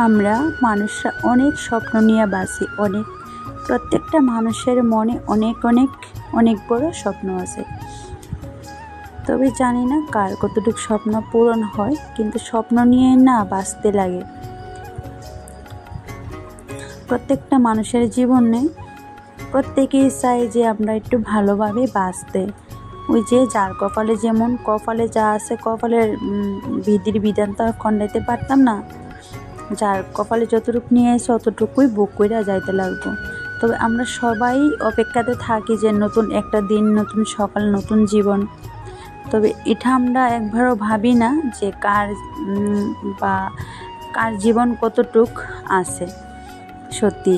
আমরা মানুষরা অনেক স্বপ্ন নিয়ে বাঁচি। প্রত্যেকটা মানুষের মনে অনেক অনেক অনেক বড় স্বপ্ন আছে, তবে জানি না কার কতটুকু স্বপ্ন পূরণ হয়, কিন্তু স্বপ্ন নিয়ে না বাঁচতে লাগে। প্রত্যেকটা মানুষের জীবনে প্রত্যেকেই চায় যে আমরা একটু ভালোভাবে বাঁচতে। ওই যে যার কপালে যেমন, কপালে যা আছে, কপালের বিধির বিধান তো আর খণ্ডাইতে পারতাম না। যার কপালে যতটুকু নিয়ে এসে অতটুকুই বুক কইরা যাইতে লাগবো। তবে আমরা সবাই অপেক্ষাতে থাকি যে নতুন একটা দিন, নতুন সকাল, নতুন জীবন। তবে এটা আমরা একবারও ভাবি না যে কার জীবন কতটুক আছে। সত্যি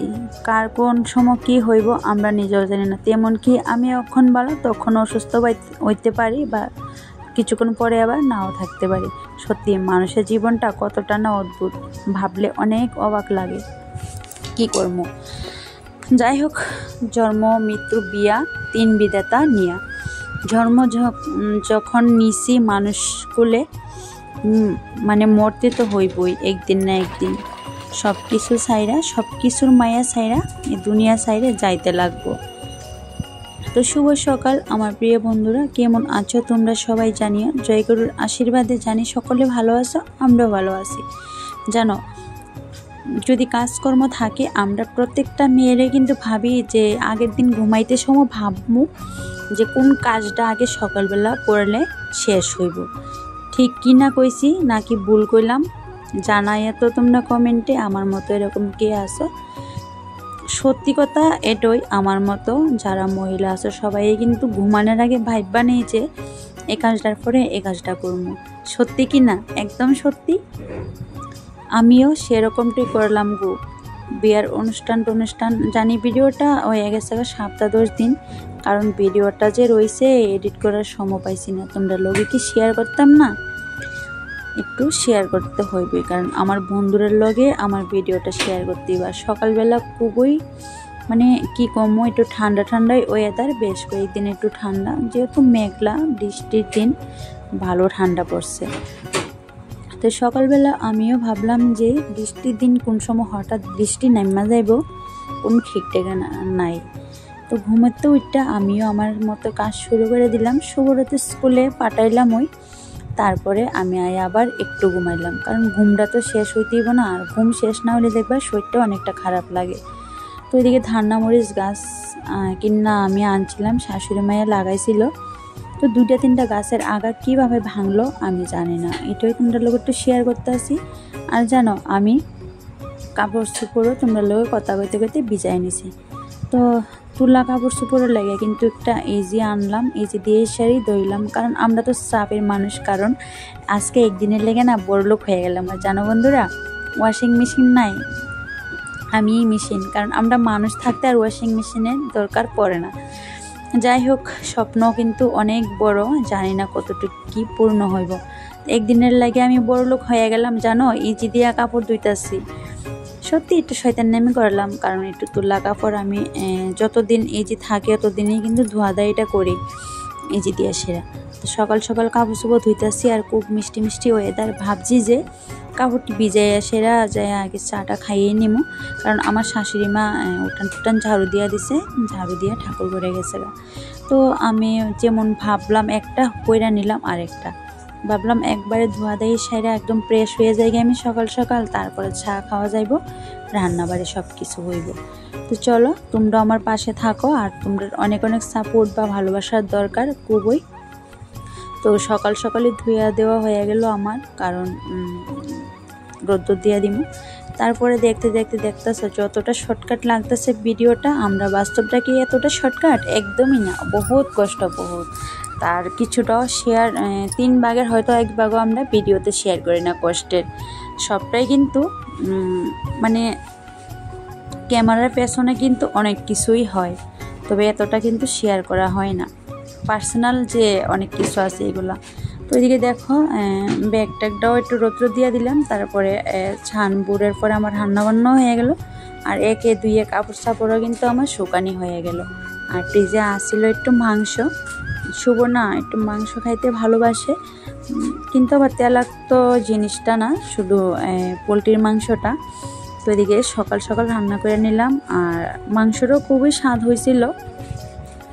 কার কোন সময় কী হইব আমরা নিজেও জানি না। তেমন কি আমি অক্ষণ ভালো তখন অসুস্থ হইতে পারি, বা কিছুক্ষণ পরে আবার নাও থাকতে পারি। সত্যি মানুষের জীবনটা কতটা না অদ্ভুত, ভাবলে অনেক অবাক লাগে। কি করব, যাই হোক, জন্ম মৃত্যু বিয়া তিন বিধাতা নিয়া। জন্ম যখন নিছি মানুষ কুলে, মানে মরতে তো হইবই একদিন না একদিন। সব কিছু ছাইরা, সব কিছুর মায়া ছাইরা, এই দুনিয়া ছাইরে যাইতে লাগবো। তো শুভ সকাল আমার প্রিয় বন্ধুরা, কেমন আছো তোমরা সবাই জানিও। জয়গুরুর আশীর্বাদে জানি সকলে ভালো আছো, আমরাও ভালো আছি। জানো, যদি কাজকর্ম থাকে, আমরা প্রত্যেকটা মেয়েরে কিন্তু ভাবি যে আগের দিন ঘুমাইতে সময় ভাববো যে কোন কাজটা আগে সকালবেলা করলে শেষ হইব। ঠিক কি না কইছি নাকি ভুল কইলাম জানাইয়া তো তোমরা কমেন্টে। আমার মতো এরকম কে আছো? সত্যি কথা এটাই, আমার মতো যারা মহিলা আছো সবাই কিন্তু ঘুমানোর আগে ভাববা নেই যে এই কাজটার পরে এই কাজটা করবো। সত্যি কি না? একদম সত্যি। আমিও সেরকমটাই করলাম গো। বিয়ার অনুষ্ঠান জানি ভিডিওটা হয়ে গেছে 7-10 দিন, কারণ ভিডিওটা যে রয়েছে এডিট করার সময় পাইছি না। তোমরা লগে কি শেয়ার করতাম না? একটু শেয়ার করতে হইবে, কারণ আমার বন্ধুদের লগে আমার ভিডিওটা শেয়ার করতেই। বা সকালবেলা খুবই মানে কি কম, একটু ঠান্ডাই ওয়েদার, বেশ কয়েকদিন একটু ঠান্ডা, যেহেতু মেঘলা বৃষ্টির দিন, ভালো ঠান্ডা পড়ছে। তো সকালবেলা আমিও ভাবলাম যে বৃষ্টির দিন কোন সময় হঠাৎ বৃষ্টি নামা যাইব কোন ঠিক ঠিকানা নাই। তো ঘুমাতে উঠটা আমিও আমার মতো কাজ শুরু করে দিলাম। শুভরাতে স্কুলে পাঠাইলাম, তারপরে আমি আবার একটু ঘুমাইলাম, কারণ ঘুমটা তো শেষ হইতেইব না। আর ঘুম শেষ না হলে দেখবা শরীরটা অনেকটা খারাপ লাগে। তো এদিকে ধান্না মরিচ গাছ কিনা আমি আনছিলাম, শাশুড়ি মাইয়া লাগাইছিল। তো 2-3টা গাছের আগা কীভাবে ভাঙলো আমি জানি না, এটাই তোমরা লোক একটু শেয়ার করতে আসি। আর জানো, আমি কাপড় চোপড়ও তোমরা লোক কথা কইতে কইতে ভিজাই নিছি। তো তুলা কাপড় চোপড়ের লাগে কিন্তু একটা ইজি আনলাম, ইজি দিয়ে শাড়ি ধইলাম, কারণ আমরা তো চাপের মানুষ। কারণ আজকে একদিনের লেগে না বড়লোক হয়ে গেলাম। আর জানো বন্ধুরা, ওয়াশিং মেশিন নাই, আমি মেশিন, কারণ আমরা মানুষ থাকতে আর ওয়াশিং মেশিনের দরকার পড়ে না। যাই হোক, স্বপ্ন কিন্তু অনেক বড়, জানি না কতটুকু কি পূর্ণ হইব। একদিনের লাগে আমি বড়লোক হয়ে গেলাম জানো, ইজি দিয়া কাপড় ধুইতাছি। সত্যি একটু শয়তানি করলাম, কারণ একটু তুলা কাপড় আমি যতদিন ইজি থাকে ততদিনই কিন্তু ধোয়াধাইটা করি ইজি দিয়ে সেরা। তো সকাল সকাল কাপড় চোপড় ধুইতেছি, আর খুব মিষ্টি ওয়েদার, ভাবছি যে কাপড়টি ভিজাইয়া সেরা যায় আগে চাটা খাইয়ে নিমো। কারণ আমার শাশুড়ি মা উঠান ঝাড়ু দিয়া দিছে, ঝাড়ু দিয়ে ঠাকুর করে গেছে। তো আমি যেমন ভাবলাম একটা কইরা নিলাম, আরেকটা ভাবলাম একবারে ধোয়া দেয় সেরা একদম ফ্রেশ হয়ে যায় আমি সকাল সকাল, তারপরে চা খাওয়া যাইব, রান্নাবাড়ি সব কিছু হইব। তো চলো, তোমরা আমার পাশে থাকো, আর তোমরা অনেক সাপোর্ট বা ভালোবাসার দরকার খুবই। তো সকালে ধুইয়া দেওয়া হয়ে গেল আমার, কারণ রোদ্দুর দিয়া দিব। তারপরে দেখতেছো যতটা শর্টকাট লাগতেছে ভিডিওটা, আমরা বাস্তবটা কি এতটা শর্টকাট? একদমই না, বহুত কষ্ট, বহুত। তার কিছুটাও শেয়ার 3 ভাগের হয়তো 1 ভাগও আমরা ভিডিওতে শেয়ার করি না কষ্টের। সবটাই কিন্তু মানে ক্যামেরার পেছনে কিন্তু অনেক কিছুই হয়, তবে এতটা কিন্তু শেয়ার করা হয় না। পার্সোনাল যে অনেক কিছু আছে এগুলা। তো এদিকে দেখো, ব্যাগটাও একটু রৌদ্র দিয়ে দিলাম, তারপরে ছান বুড়ের পরে আমার রান্নাবান্নাও হয়ে গেল। আর 1-2 কাপড় চাপড়ও কিন্তু আমার শুকানি হয়ে গেল। আর ফ্রিজে আসছিল একটু মাংস, শুভ না একটু মাংস খাইতে ভালোবাসে। কিন্তু আবার তেলাক্ত জিনিসটা না, শুধু পোলট্রির মাংসটা। তো এদিকে সকাল সকাল রান্না করে নিলাম, আর মাংসটাও খুবই স্বাদ হয়েছিল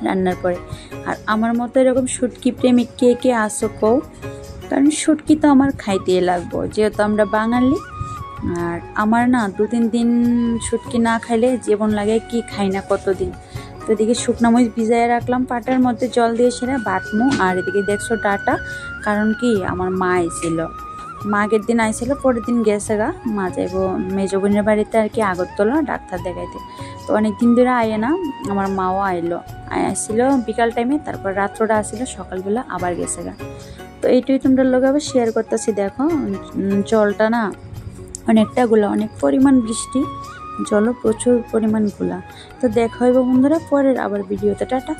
রান্নার পরে। আর আমার মতো এরকম শুটকি প্রেমিক কে কে আসো কও, কারণ শুটকি তো আমার খাইতেই লাগবো, যেহেতু আমরা বাঙালি। আর আমার না 2-3 দিন শুটকি না খাইলে জীবন লাগে, কি খাই না কতদিন। তো এদিকে শুকনো মরিচ ভিজাইয়ে রাখলাম, পাটার মধ্যে জল দিয়ে সেরা বাটমু। আর এদিকে দেখছো ডাটা, কারণ কি আমার মা আইছিল, মা আগের দিন আইছিল, পরের দিন গেছে গা, মা যাইব মেজো বোনের বাড়িতে আর কি আগরতলা ডাক্তার দেখাইতে। তো অনেক দিন ধরে আয়ে না, আমার মাও আসছিল বিকাল টাইমে, তারপর রাত্রটা আসছিল, সকালবেলা আবার গেছে গা। তো এইটাই তোমরা লোক আবার শেয়ার করতেছি। দেখো জলটা না অনেকটা গুলা, অনেক পরিমাণ বৃষ্টি, জলও প্রচুর পরিমাণ গুলা। তো দেখা হইব বন্ধুরা পরের আবার ভিডিওতে। টাটা।